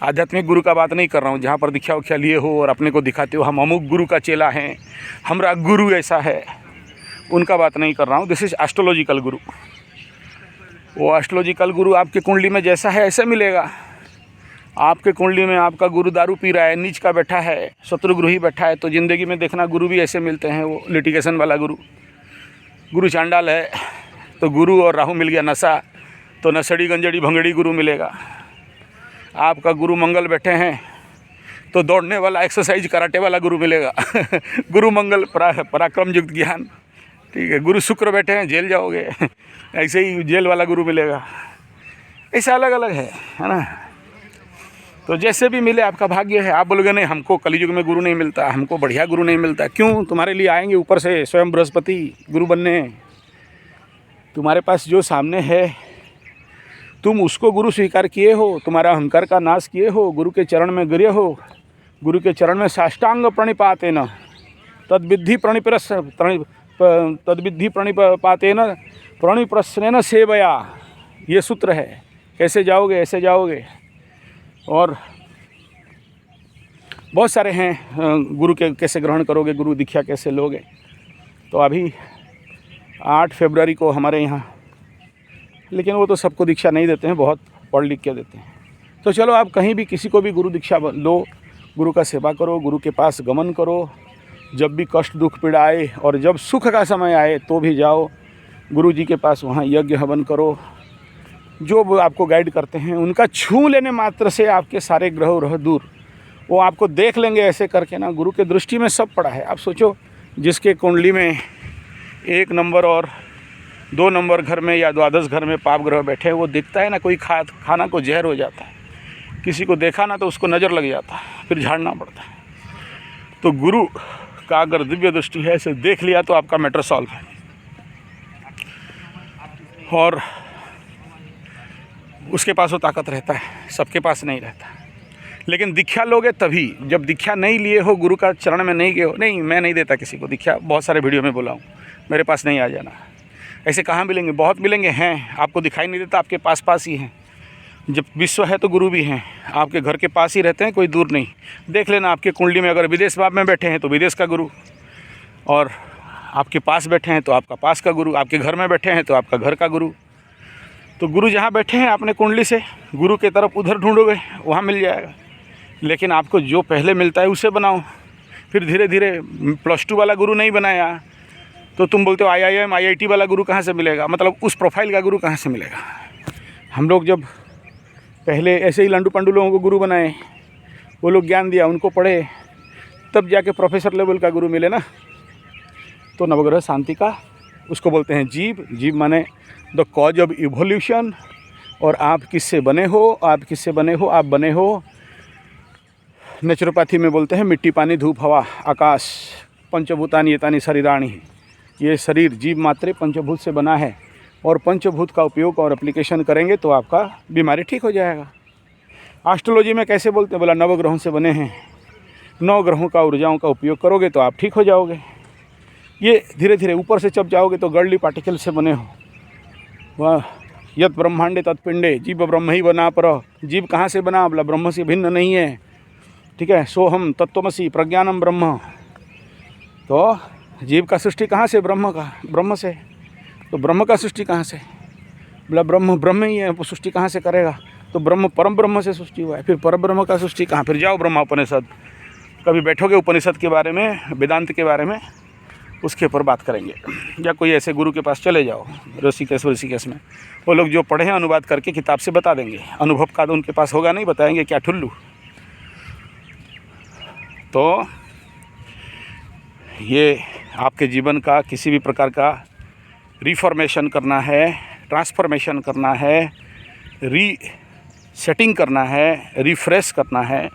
आध्यात्मिक गुरु का बात नहीं कर रहा हूँ, जहाँ पर दीक्षा उक्षा लिए हो और अपने को दिखाते हो हम अमुक गुरु का चेला हैं, हमारा गुरु ऐसा है, उनका बात नहीं कर रहा हूँ। दिस इज एस्ट्रोलॉजिकल गुरु। वो एस्ट्रोलॉजिकल गुरु आपके कुंडली में जैसा है ऐसा मिलेगा। आपके कुंडली में आपका गुरु दारू पी रहा है, नीच का बैठा है, शत्रु गुरु ही बैठा है, तो ज़िंदगी में देखना गुरु भी ऐसे मिलते हैं। वो लिटिगेशन वाला गुरु, गुरु चांडाल है तो गुरु और राहु मिल गया नशा, तो नशड़ी गंजड़ी भंगड़ी गुरु मिलेगा। आपका गुरु मंगल बैठे हैं तो दौड़ने वाला एक्सरसाइज कराटे वाला गुरु मिलेगा। गुरु मंगल पराक्रम युक्त ज्ञान, ठीक है। गुरु शुक्र बैठे हैं, जेल जाओगे, ऐसे ही जेल वाला गुरु मिलेगा। ऐसा अलग अलग है ना। तो जैसे भी मिले आपका भाग्य है। आप बोलोगे नहीं हमको कलयुग में गुरु नहीं मिलता, हमको बढ़िया गुरु नहीं मिलता। क्यों? तुम्हारे लिए आएंगे ऊपर से स्वयं बृहस्पति गुरु बनने। तुम्हारे पास जो सामने है तुम उसको गुरु स्वीकार किए हो, तुम्हारा अहंकार का नाश किए हो, गुरु के चरण में गिरे हो, गुरु के चरण में साष्टांग प्रणिपातेन तद्विद्धि प्रणिपातेन प्रणिप्रश्नेन सेवया। ये सूत्र है। कैसे जाओगे? ऐसे जाओगे। और बहुत सारे हैं, गुरु के कैसे ग्रहण करोगे, गुरु दीक्षा कैसे लोगे। तो अभी 8 फरवरी को हमारे यहाँ, लेकिन वो तो सबको दीक्षा नहीं देते हैं, बहुत पढ़ लिख के देते हैं। तो चलो आप कहीं भी किसी को भी गुरु दीक्षा लो, गुरु का सेवा करो, गुरु के पास गमन करो। जब भी कष्ट दुख पीड़ा आए और जब सुख का समय आए तो भी जाओ गुरु जी के पास, वहाँ यज्ञ हवन करो। जो वो आपको गाइड करते हैं उनका छू लेने मात्र से आपके सारे ग्रह रह दूर, वो आपको देख लेंगे ऐसे करके ना। गुरु के दृष्टि में सब पड़ा है। आप सोचो, जिसके कुंडली में 1 नंबर और 2 नंबर घर में या द्वादश घर में पाप ग्रह बैठे हैं, वो दिखता है ना, कोई खाना को जहर हो जाता है। किसी को देखा ना तो उसको नज़र लग जाता है, फिर झाड़ना पड़ता है। तो गुरु का अगर दिव्य दृष्टि है, इसे देख लिया तो आपका मैटर सॉल्व है। और उसके पास वो ताकत रहता है, सबके पास नहीं रहता। लेकिन दीक्षा लोगे तभी, जब दीक्षा नहीं लिए हो, गुरु का चरण में नहीं गए हो। नहीं, मैं नहीं देता किसी को दीक्षा, बहुत सारे वीडियो में बोला हूँ, मेरे पास नहीं आ जाना। ऐसे कहाँ मिलेंगे? बहुत मिलेंगे, हैं, आपको दिखाई नहीं देता, आपके पास पास ही हैं। जब विश्व है तो गुरु भी हैं, आपके घर के पास ही रहते हैं, कोई दूर नहीं। देख लेना, आपके कुंडली में अगर विदेश भाव में बैठे हैं तो विदेश का गुरु, और आपके पास बैठे हैं तो आपका पास का गुरु, आपके घर में बैठे हैं तो आपका घर का गुरु। तो गुरु जहाँ बैठे हैं अपने कुंडली से गुरु के तरफ उधर ढूंढोगे, वहाँ मिल जाएगा। लेकिन आपको जो पहले मिलता है उसे बनाओ। फिर धीरे धीरे +2 वाला गुरु नहीं बनाया तो तुम बोलते हो IIM IIT वाला गुरु कहाँ से मिलेगा, मतलब उस प्रोफाइल का गुरु कहाँ से मिलेगा। हम लोग जब पहले ऐसे ही लंडू पंडू लोगों को गुरु बनाए, वो लोग ज्ञान दिया, उनको पढ़े, तब जाके प्रोफेसर लेवल का गुरु मिले ना। तो नवग्रह शांति का उसको बोलते हैं जीव। जीव माने द कॉज ऑफ इवोल्यूशन। और आप किससे बने हो? आप किससे बने हो? आप बने हो, नेचुरोपैथी में बोलते हैं मिट्टी पानी धूप हवा आकाश, पंचभूतानि एतानि शरीराणि। ये शरीर जीव मात्रे पंचभूत से बना है, और पंचभूत का उपयोग और एप्लीकेशन करेंगे तो आपका बीमारी ठीक हो जाएगा। एस्ट्रोलॉजी में कैसे बोलते हैं? बोला 9 ग्रहों से बने हैं, 9 ग्रहों का ऊर्जाओं का उपयोग करोगे तो आप ठीक हो जाओगे। ये धीरे धीरे ऊपर से जब जाओगे तो गड़ली पार्टिकल से बने हो। वह यत ब्रह्मांडे तत्पिंडे जीव ब्रह्म ही बना पर। जीव कहाँ से बना? बोला ब्रह्म से भिन्न नहीं है। ठीक है, सोहम तत्त्वमसि प्रज्ञानम ब्रह्म। तो जीव का सृष्टि कहाँ से? ब्रह्म से। तो ब्रह्म का सृष्टि कहाँ से? बोला ब्रह्म ही है, वो सृष्टि कहाँ से करेगा? तो ब्रह्म परम ब्रह्म से सृष्टि हुआ है। फिर परम ब्रह्म का सृष्टि कहाँ? फिर जाओ ब्रह्मा उपनिषद, कभी बैठोगे उपनिषद के बारे में, वेदांत के बारे में, उसके ऊपर बात करेंगे। या कोई ऐसे गुरु के पास चले जाओ, ऋषिकेश में, वो लोग जो पढ़े हैं अनुवाद करके किताब से बता देंगे। अनुभव का तो उनके पास होगा नहीं, बताएंगे क्या ठुल्लू। तो ये आपके जीवन का किसी भी प्रकार का रिफॉर्मेशन करना है, ट्रांसफॉर्मेशन करना है, रीसेटिंग करना है, रिफ्रेश करना है,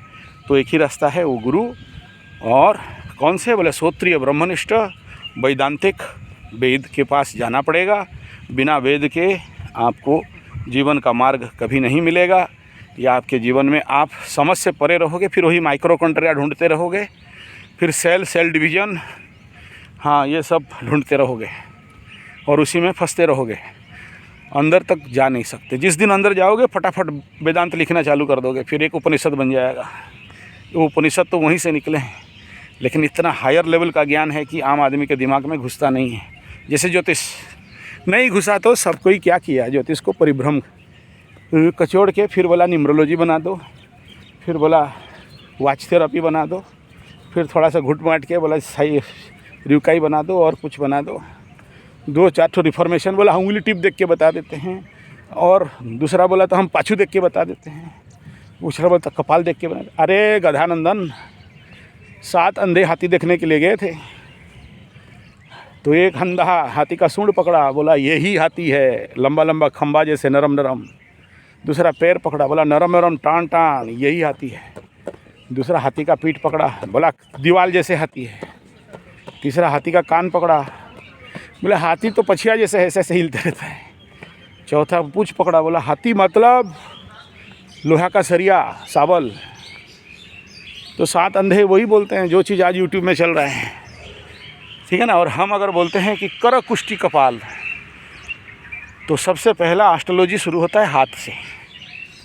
तो एक ही रास्ता है, वो गुरु। और कौन से? बोले श्रोत्रिय ब्रह्मनिष्ठ वैदांतिक वेद के पास जाना पड़ेगा। बिना वेद के आपको जीवन का मार्ग कभी नहीं मिलेगा, या आपके जीवन में आप समझ से परे रहोगे। फिर वही माइक्रोकॉन्ड्रिया ढूंढते रहोगे, फिर सेल डिवीज़न, हाँ, ये सब ढूंढते रहोगे और उसी में फंसते रहोगे, अंदर तक जा नहीं सकते। जिस दिन अंदर जाओगे फटाफट वेदांत लिखना चालू कर दोगे, फिर एक उपनिषद बन जाएगा। वो उपनिषद तो वहीं से निकले हैं, लेकिन इतना हायर लेवल का ज्ञान है कि आम आदमी के दिमाग में घुसता नहीं है। जैसे ज्योतिष नहीं घुसा तो सब कोई क्या किया, ज्योतिष को परिभ्रम कचोड़ के फिर बोला न्यूमरोलॉजी बना दो, फिर बोला वाच थेरेपी बना दो, फिर थोड़ा सा घुट बांट के बोला सही रिवकाई बना दो और कुछ बना दो। 2-4 ठो रिफॉर्मेशन बोला उंगली टिप देख के बता देते हैं, और दूसरा बोला तो हम पाछू देख के बता देते हैं, दूसरा बोला तो कपाल देख के बना। अरे गधानंदन, 7 अंधे हाथी देखने के लिए गए थे, तो एक अंधा हाथी का सूंड पकड़ा, बोला यही हाथी है, लंबा लंबा खंबा जैसे नरम नरम। दूसरा पैर पकड़ा, बोला नरम नरम टान टान यही हाथी है। दूसरा हाथी का पीठ पकड़ा, बोला दीवाल जैसे हाथी है। तीसरा हाथी का कान पकड़ा, बोला हाथी तो पछिया जैसे ऐसे ऐसे हिलते रहता है। चौथा पूंछ पकड़ा, बोला हाथी मतलब लोहा का सरिया साबल। तो 7 अंधे वही बोलते हैं जो चीज़ आज यूट्यूब में चल रहा है, ठीक है ना। और हम अगर बोलते हैं कि कर कुष्टि कपाल, तो सबसे पहला एस्ट्रोलॉजी शुरू होता है हाथ से।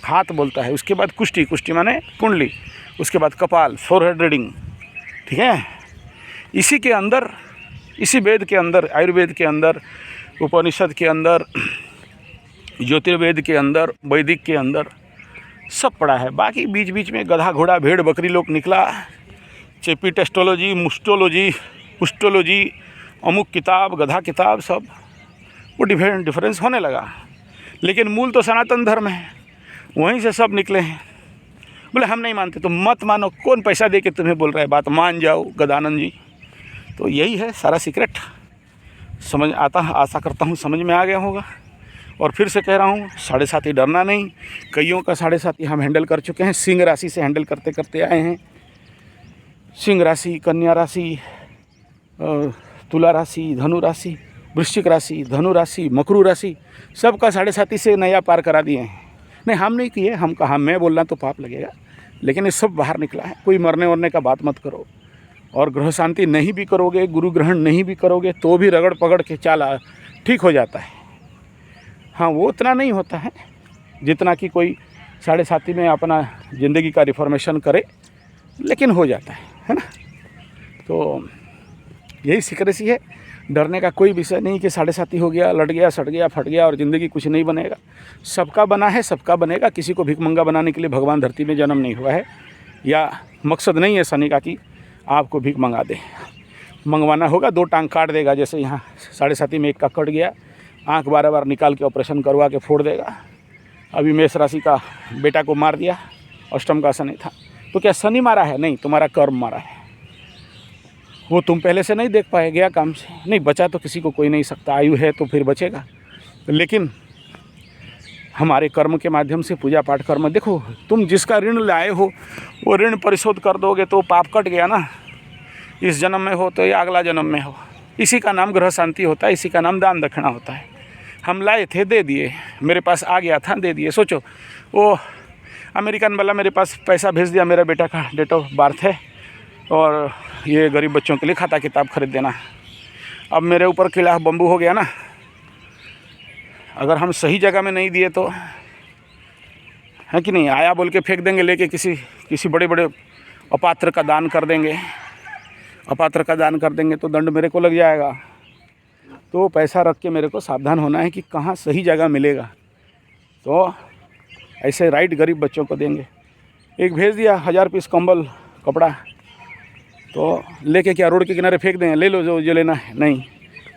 हाथ बोलता है, उसके बाद कुष्टि, कुष्टि माने कुंडली, उसके बाद कपाल, फोरहेड रीडिंग, ठीक है। इसी के अंदर, इसी वेद के अंदर, आयुर्वेद के अंदर, उपनिषद के अंदर, ज्योतिर्वेद के अंदर, वैदिक के अंदर सब पड़ा है। बाकी बीच बीच में गधा घोड़ा भेड़ बकरी लोग निकला, चेपी टेस्टोलॉजी, मुस्टोलॉजी, पुस्टोलॉजी, अमुक किताब, गधा किताब, सब वो डिफरेंस होने लगा। लेकिन मूल तो सनातन धर्म है, वहीं से सब निकले हैं। बोले हम नहीं मानते तो मत मानो, कौन पैसा दे के तुम्हें बोल रहा है, बात मान जाओ गदानंद जी। तो यही है सारा सीक्रेट। समझ आता, आशा करता हूँ समझ में आ गया होगा। और फिर से कह रहा हूँ, 7.5 डरना नहीं। कईयों का 7.5 हम हैंडल कर चुके हैं, सिंह राशि से हैंडल करते करते आए हैं। सिंह राशि, कन्या राशि, तुला राशि, धनु राशि, वृश्चिक राशि, धनु राशि, मकरू राशि, सबका 7.5 से नया पार करा दिए हैं। नहीं हम नहीं किए, हम कहा, मैं बोलना तो पाप लगेगा, लेकिन ये सब बाहर निकला है। कोई मरने वरने का बात मत करो। और ग्रह शांति नहीं भी करोगे, गुरु ग्रहण नहीं भी करोगे, तो भी रगड़ पकड़ के चाला ठीक हो जाता है। हाँ वो उतना नहीं होता है जितना कि कोई 7.5 में अपना ज़िंदगी का रिफॉर्मेशन करे, लेकिन हो जाता है ना। तो यही सीक्रेसी है। डरने का कोई विषय नहीं कि 7.5 हो गया, लट गया, सट गया, फट गया और ज़िंदगी कुछ नहीं बनेगा। सबका बना है, सबका बनेगा। किसी को भिखमंगा बनाने के लिए भगवान धरती में जन्म नहीं हुआ है, या मकसद नहीं है शनि का कि आपको भीख मंगा दे। मंगवाना होगा 2 टांग काट देगा, जैसे यहाँ 7.5 में एक का कट गया, आँख 12 बार निकाल के ऑपरेशन करवा के फोड़ देगा। अभी मेष राशि का बेटा को मार दिया, अष्टम का शनि था। तो क्या शनि मारा है? नहीं, तुम्हारा कर्म मारा है। वो तुम पहले से नहीं देख पाए, गया काम से। नहीं बचा तो किसी को कोई नहीं सकता, आयु है तो फिर बचेगा। लेकिन हमारे कर्म के माध्यम से, पूजा पाठ कर्म, देखो तुम जिसका ऋण लाए हो वो ऋण परिशोध कर दोगे तो पाप कट गया ना। इस जन्म में हो तो या अगला जन्म में हो। इसी का नाम ग्रह शांति होता है, इसी का नाम दान दक्षिणा होता है। हम लाए थे, दे दिए, मेरे पास आ गया था, दे दिए। सोचो वो अमेरिकन वाला मेरे पास पैसा भेज दिया, मेरा बेटा का डेट ऑफ बर्थ है और ये गरीब बच्चों के लिए खाता किताब खरीद देना। अब मेरे ऊपर किला बम्बू हो गया ना। अगर हम सही जगह में नहीं दिए तो, है कि नहीं, आया बोल के फेंक देंगे, लेके किसी बड़े बड़े अपात्र का दान कर देंगे, अपात्र का दान कर देंगे तो दंड मेरे को लग जाएगा। तो पैसा रख के मेरे को सावधान होना है कि कहाँ सही जगह मिलेगा, तो ऐसे राइट गरीब बच्चों को देंगे। एक भेज दिया 1000 पीस कंबल कपड़ा, तो लेके क्या रोड के किनारे फेंक दें, ले लो जो लेना है? नहीं।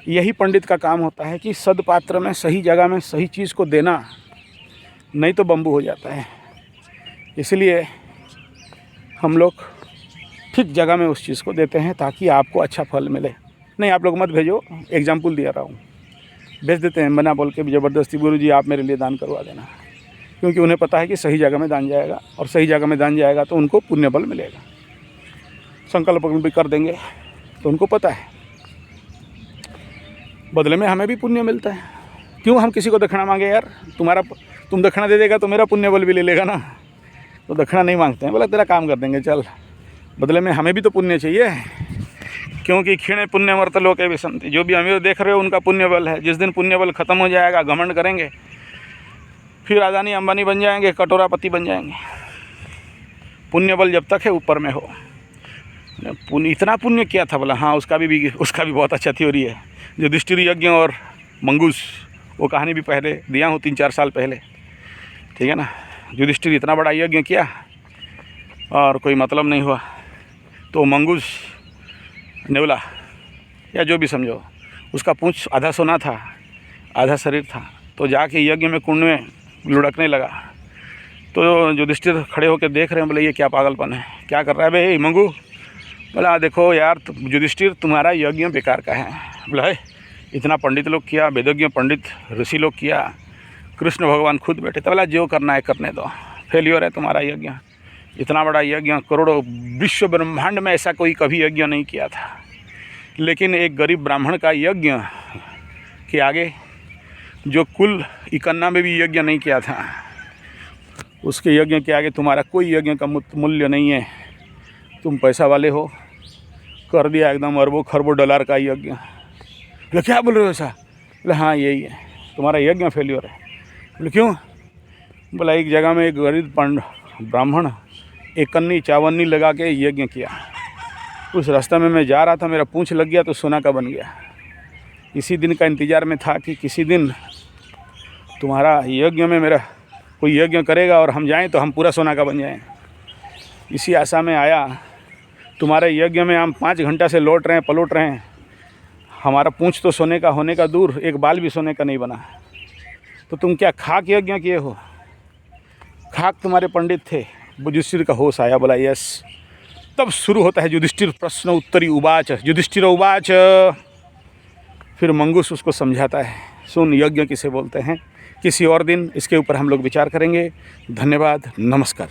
यही पंडित का काम होता है कि सदपात्र में, सही जगह में सही चीज़ को देना, नहीं तो बम्बू हो जाता है। इसलिए हम लोग ठीक जगह में उस चीज़ को देते हैं ताकि आपको अच्छा फल मिले। नहीं आप लोग मत भेजो, एग्जाम्पल दिया रहा हूँ, भेज देते हैं मना बोल के ज़बरदस्ती, गुरुजी आप मेरे लिए दान करवा देना, क्योंकि उन्हें पता है कि सही जगह में दान जाएगा, और सही जगह में दान जाएगा तो उनको पुण्य बल मिलेगा। संकल्प भी कर देंगे तो उनको पता है बदले में हमें भी पुण्य मिलता है। क्यों हम किसी को दक्षिणा मांगे यार? तुम दक्षिणा दे देगा तो मेरा पुण्य बल भी ले लेगा ना। तो दक्षिणा नहीं मांगते हैं, बोला तेरा काम कर देंगे, चल, बदले में हमें भी तो पुण्य चाहिए। क्योंकि क्षीणे पुण्यमर्त लोके विसंति, जो भी अमीर देख रहे हो उनका पुण्य बल है। जिस दिन पुण्य बल खत्म हो जाएगा, घमंड करेंगे, फिर अदानी अंबानी बन जाएंगे, कटोरापति बन जाएंगे। पुण्य बल जब तक है ऊपर में हो। इतना पुण्य किया था बोला, हाँ उसका भी बहुत अच्छा थ्योरी है। युधिष्ठिर यज्ञ और मंगूस, वो कहानी भी पहले दिया हूँ 3-4 साल पहले, ठीक है ना। युधिष्ठिर इतना बड़ा यज्ञ किया और कोई मतलब नहीं हुआ, तो मंगूस नेवला या जो भी समझो, उसका पूंछ आधा सोना था, आधा शरीर था, तो जाके यज्ञ में कुंड में लुढ़कने लगा। तो युधिष्ठिर खड़े होकर देख रहे हैं, बोले ये क्या पागलपन है, क्या कर रहा है भाई मंगू? बोला देखो यार युधिष्ठिर, तुम्हारा यज्ञ बेकार का है। बोला है इतना पंडित लोग किया, वेदज्ञ पंडित ऋषि लोग किया, कृष्ण भगवान खुद बैठे तो बोला जो करना है करने दो, फेल्योर है तुम्हारा यज्ञ। इतना बड़ा यज्ञ करोड़ों विश्व ब्रह्मांड में ऐसा कोई कभी यज्ञ नहीं किया था, लेकिन एक गरीब ब्राह्मण का यज्ञ के आगे, जो कुल 91 में भी यज्ञ नहीं किया था, उसके यज्ञ के आगे तुम्हारा कोई यज्ञ का मूल्य नहीं है। तुम पैसा वाले हो, कर दिया एकदम अरबों खरबों डॉलर का यज्ञ। बोले क्या बोल रहे हो ऐसा? बोले हाँ यही है, तुम्हारा यज्ञ फेल्योर है। बोले क्यों? बोला एक जगह में एक गरीब ब्राह्मण 51 52 लगा के यज्ञ किया। उस रास्ते में मैं जा रहा था, मेरा पूंछ लग गया तो सोना का बन गया। इसी दिन का इंतज़ार में था कि किसी दिन तुम्हारा यज्ञ में मेरा कोई यज्ञ करेगा और हम जाएं तो हम पूरा सोना का बन जाएं। इसी आशा में आया। तुम्हारे यज्ञ में हम 5 घंटा से लौट रहे हैं, पलट रहे हैं। हमारा पूंछ तो सोने का होने का दूर, एक बाल भी सोने का नहीं बना। तो तुम क्या खाक यज्ञ किए हो? खाक तुम्हारे पंडित थे। युधिष्ठिर का होश आया, बोला यस। तब शुरू होता है युधिष्ठिर प्रश्न उत्तरी उवाच, युधिष्ठिर उवाच। फिर मंगूस उसको समझाता है, सुन यज्ञ किसे बोलते हैं। किसी और दिन इसके ऊपर हम लोग विचार करेंगे। धन्यवाद, नमस्कार।